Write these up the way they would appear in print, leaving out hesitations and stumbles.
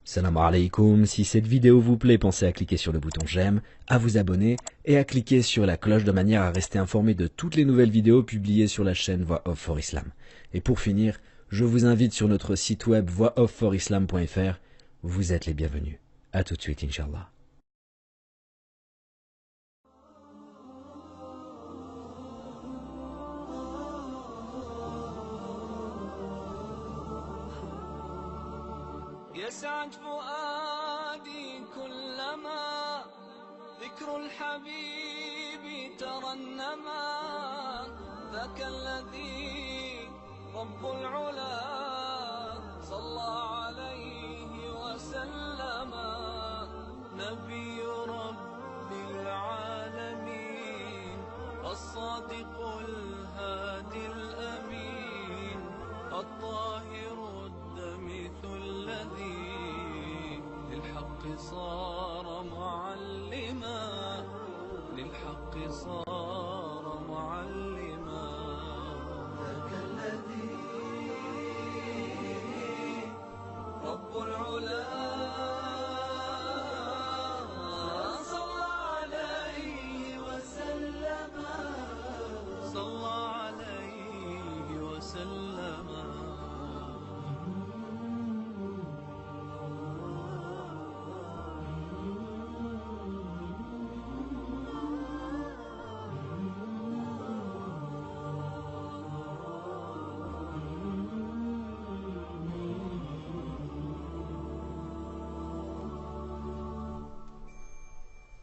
Salam alaikum, si cette vidéo vous plaît, pensez à cliquer sur le bouton j'aime, à vous abonner et à cliquer sur la cloche de manière à rester informé de toutes les nouvelles vidéos publiées sur la chaîne Voix Off for Islam. Et pour finir, je vous invite sur notre site web voixoffforislam.fr. Vous êtes les bienvenus. A tout de suite, Inch'Allah. يسعد فؤادي كلما ذكر الحبيب ترنما ذاك الذي رب العلا صلى عليه وسلم نبي رب العالمين الصادق الهادي الأمين الطاهر الدمث الذي للحق صار معلما للحق صار معلما ذاك الذي رب العلا صلى عليه وسلم صلى عليه وسلم.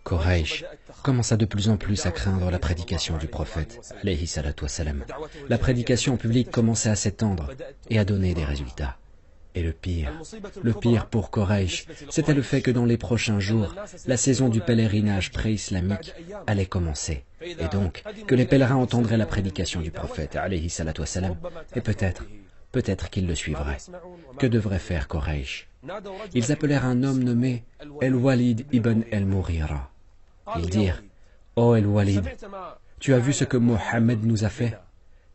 Quraysh commença de plus en plus à craindre la prédication du prophète, alayhi salatu wassalam. La prédication en public commençait à s'étendre et à donner des résultats. Et le pire pour Quraysh, c'était le fait que dans les prochains jours, la saison du pèlerinage pré-islamique allait commencer. Et donc, que les pèlerins entendraient la prédication du prophète, alayhi salatu wassalam, et peut-être qu'ils le suivraient. Que devrait faire Quraysh? Ils appelèrent un homme nommé El-Walid ibn El-Mughira. Ils dirent: « Oh El-Walid, tu as vu ce que Mohammed nous a fait?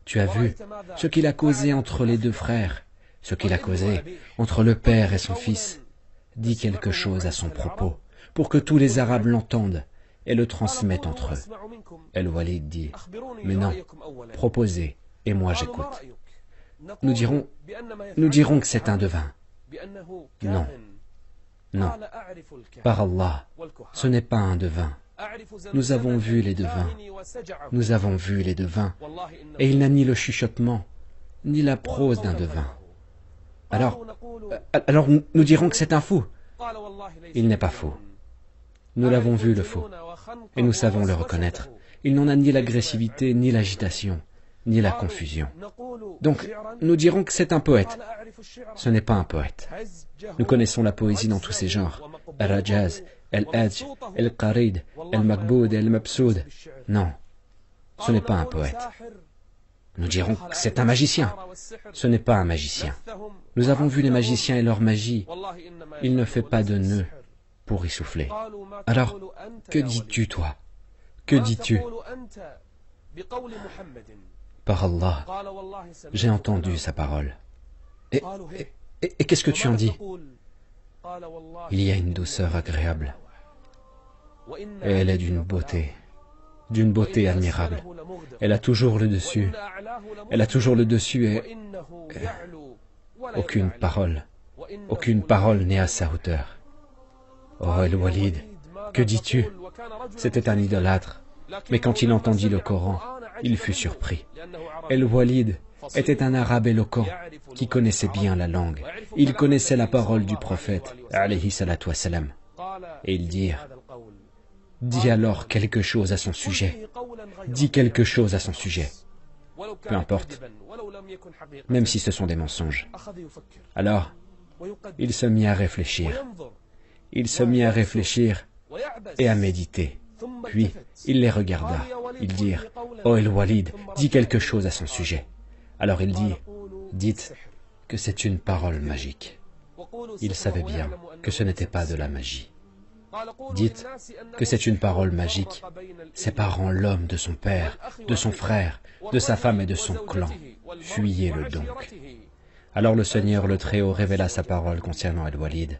Tu as vu ce qu'il a causé entre les deux frères, ce qu'il a causé entre le père et son fils? Dis quelque chose à son propos, pour que tous les Arabes l'entendent et le transmettent entre eux. » El-Walid dit: « Mais non, proposez, et moi j'écoute. Nous dirons que c'est un devin. » Non, non, par Allah, ce n'est pas un devin. Nous avons vu les devins, et il n'a ni le chuchotement, ni la prose d'un devin. Alors nous dirons que c'est un fou. Il n'est pas fou. Nous l'avons vu le faux, et nous savons le reconnaître. Il n'en a ni l'agressivité, ni l'agitation, ni la confusion. Donc, nous dirons que c'est un poète. Ce n'est pas un poète. Nous connaissons la poésie dans tous ses genres. Al-Rajaz, Al-Adj, Al-Qarid, Al-Makboud, Al-Mabsoud. Non, ce n'est pas un poète. Nous dirons que c'est un magicien. Ce n'est pas un magicien. Nous avons vu les magiciens et leur magie. Il ne fait pas de nœud pour y souffler. Alors, que dis-tu, toi? Que dis-tu? Par Allah, j'ai entendu sa parole. Et qu'est-ce que tu en dis? Il y a une douceur agréable. Et elle est d'une beauté admirable. Elle a toujours le dessus. Et aucune parole n'est à sa hauteur. Oh El-Walid, que dis-tu? C'était un idolâtre. Mais quand il entendit le Coran, il fut surpris. El-Walid était un arabe éloquent qui connaissait bien la langue. Il connaissait la parole du prophète, alayhi salatu wassalam. Et ils dirent: « Dis alors quelque chose à son sujet. Dis quelque chose à son sujet. » Peu importe, même si ce sont des mensonges. Alors, il se mit à réfléchir. Et à méditer. Puis, il les regarda. Ils dirent: « Oh El-Walid, dis quelque chose à son sujet. » Alors il dit: « Dites que c'est une parole magique. » Il savait bien que ce n'était pas de la magie. Dites que c'est une parole magique, séparant l'homme de son père, de son frère, de sa femme et de son clan. Fuyez-le donc. Alors le Seigneur, le Très-Haut, révéla sa parole concernant Al-Walid.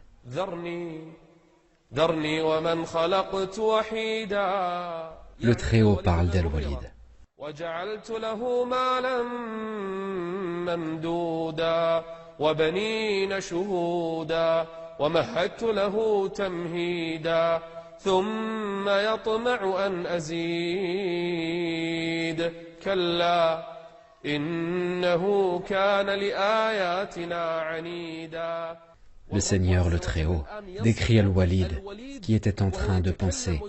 Le Très-Haut parle d'Al-Walid. Le Seigneur, le Très-Haut, décrit Al-Walid qui était en train de penser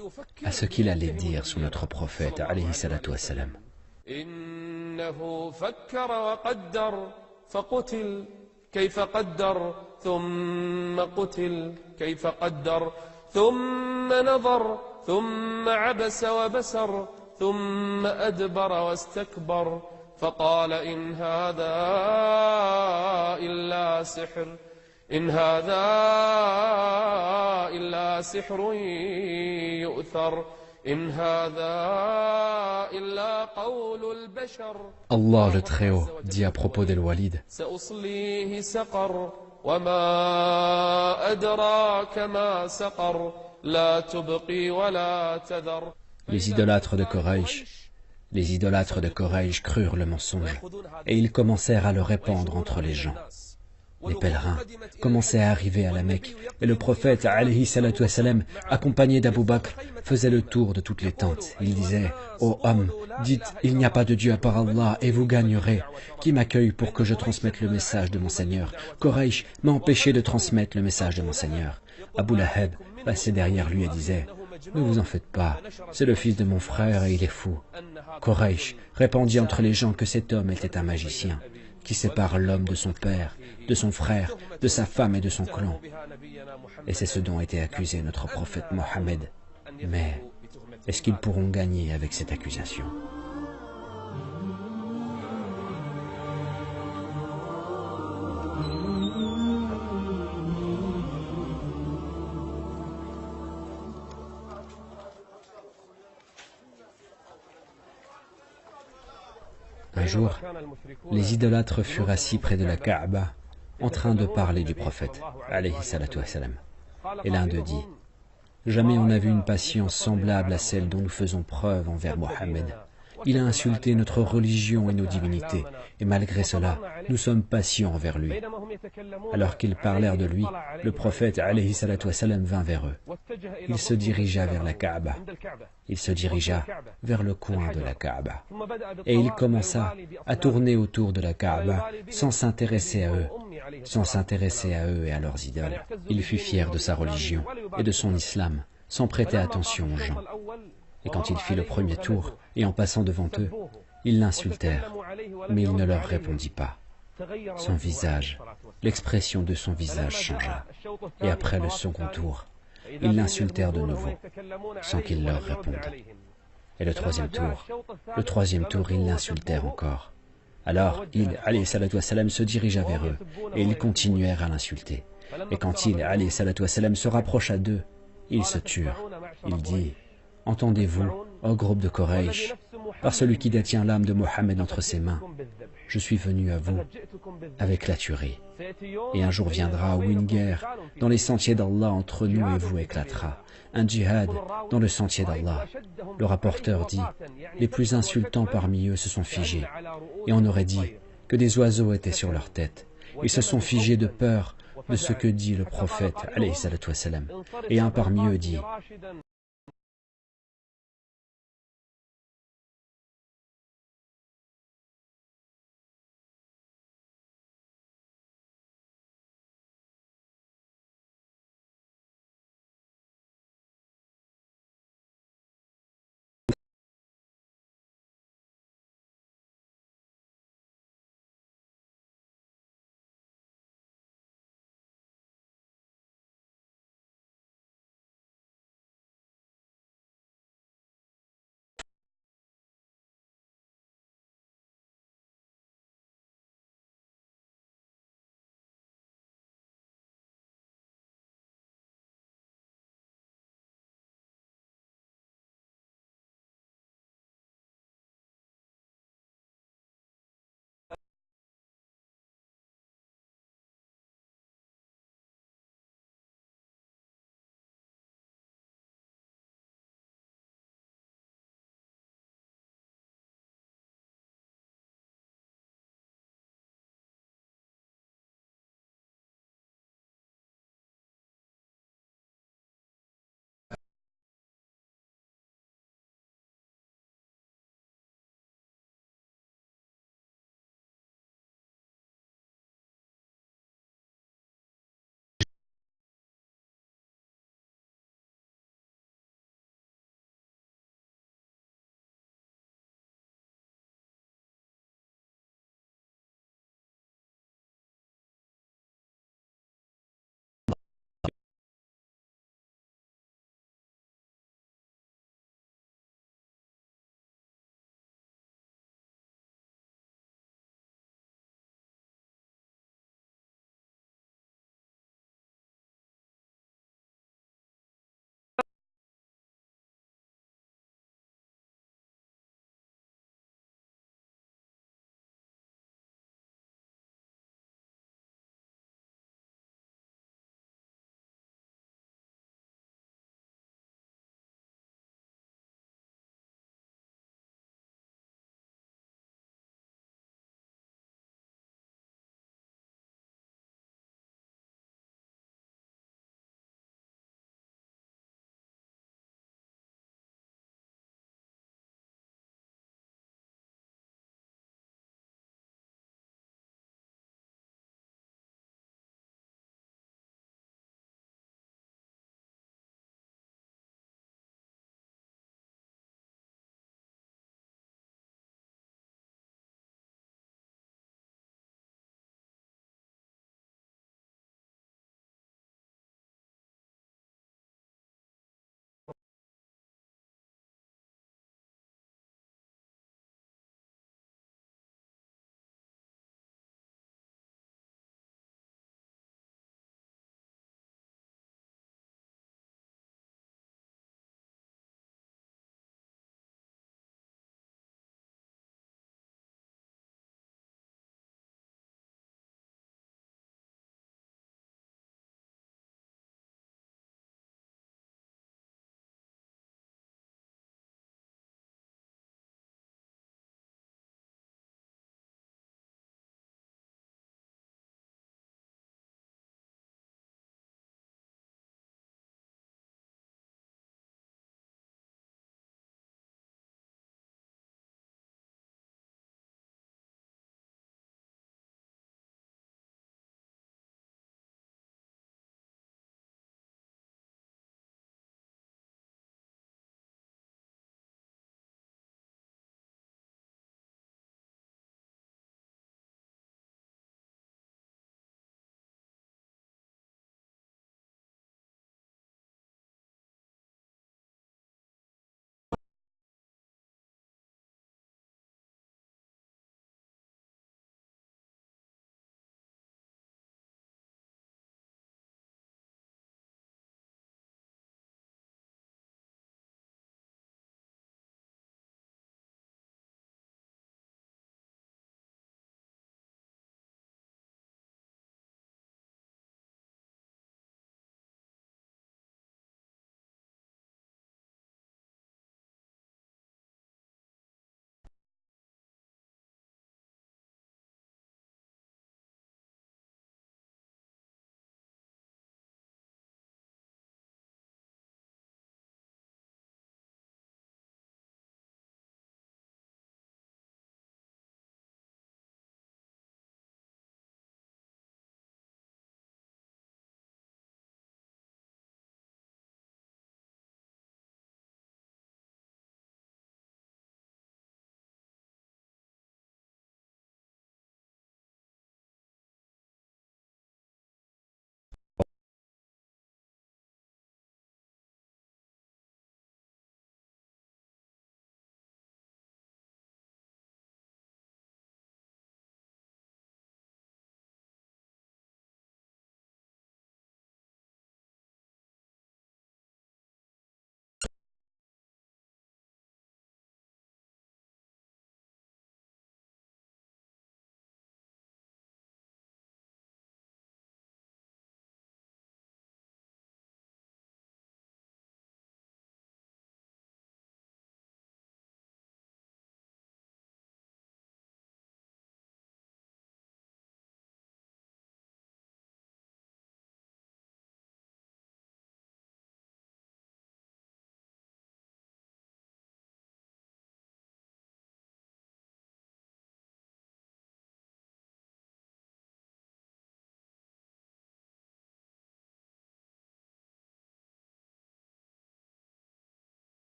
à ce qu'il allait dire sur notre prophète, alayhi salatu wassalam. فقال إن هذا إلا سحر يؤثر إن هذا إلا قول البشر. Allah le Très-Haut dit à propos d'Al-Walid: سأصليه سقر وما أدراك ما سقر لا تبقي ولا تذر. Les idolâtres de Quraysh crurent le mensonge et ils commencèrent à le répandre entre les gens. Les pèlerins commençaient à arriver à la Mecque et le prophète, alayhi salatu wassalam, accompagné d'Abu Bakr, faisait le tour de toutes les tentes. Il disait: ô hommes, dites, il n'y a pas de Dieu à part Allah et vous gagnerez. Qui m'accueille pour que je transmette le message de mon Seigneur? Quraysh m'a empêché de transmettre le message de mon Seigneur. Abu Lahab passait derrière lui et disait: ne vous en faites pas, c'est le fils de mon frère et il est fou. Quraysh répandit entre les gens que cet homme était un magicien, qui sépare l'homme de son père, de son frère, de sa femme et de son clan. Et c'est ce dont était accusé notre prophète Mohammed. Mais est-ce qu'ils pourront gagner avec cette accusation? Un jour, les idolâtres furent assis près de la Kaaba, en train de parler du prophète, alayhi salatu wassalam. Et l'un d'eux dit: jamais on n'a vu une patience semblable à celle dont nous faisons preuve envers Mohammed. Il a insulté notre religion et nos divinités, et malgré cela, nous sommes patients envers lui. Alors qu'ils parlèrent de lui, le prophète, alayhi salatu wassalam, vint vers eux. Il se dirigea vers la Kaaba. Il se dirigea vers le coin de la Kaaba. Et il commença à tourner autour de la Kaaba sans s'intéresser à eux et à leurs idoles. Il fut fier de sa religion et de son islam, sans prêter attention aux gens. Et quand il fit le premier tour, et en passant devant eux, ils l'insultèrent, mais il ne leur répondit pas. Son visage, l'expression de son visage changea. Et après le second tour, ils l'insultèrent de nouveau, sans qu'il leur réponde. Et le troisième tour, ils l'insultèrent encore. Alors il, alayhi salatu wassalam, se dirigea vers eux, et ils continuèrent à l'insulter. Et quand il, alayhi salatu wassalam, se rapprocha d'eux, ils se turent. Il dit: entendez-vous, ô groupe de Quraysh, par celui qui détient l'âme de Mohammed entre ses mains, je suis venu à vous avec la tuerie. Et un jour viendra où une guerre dans les sentiers d'Allah entre nous et vous éclatera, un djihad dans le sentier d'Allah. Le rapporteur dit: les plus insultants parmi eux se sont figés, et on aurait dit que des oiseaux étaient sur leur tête. Ils se sont figés de peur de ce que dit le prophète, alayhi salatu wassalam. Et un parmi eux dit: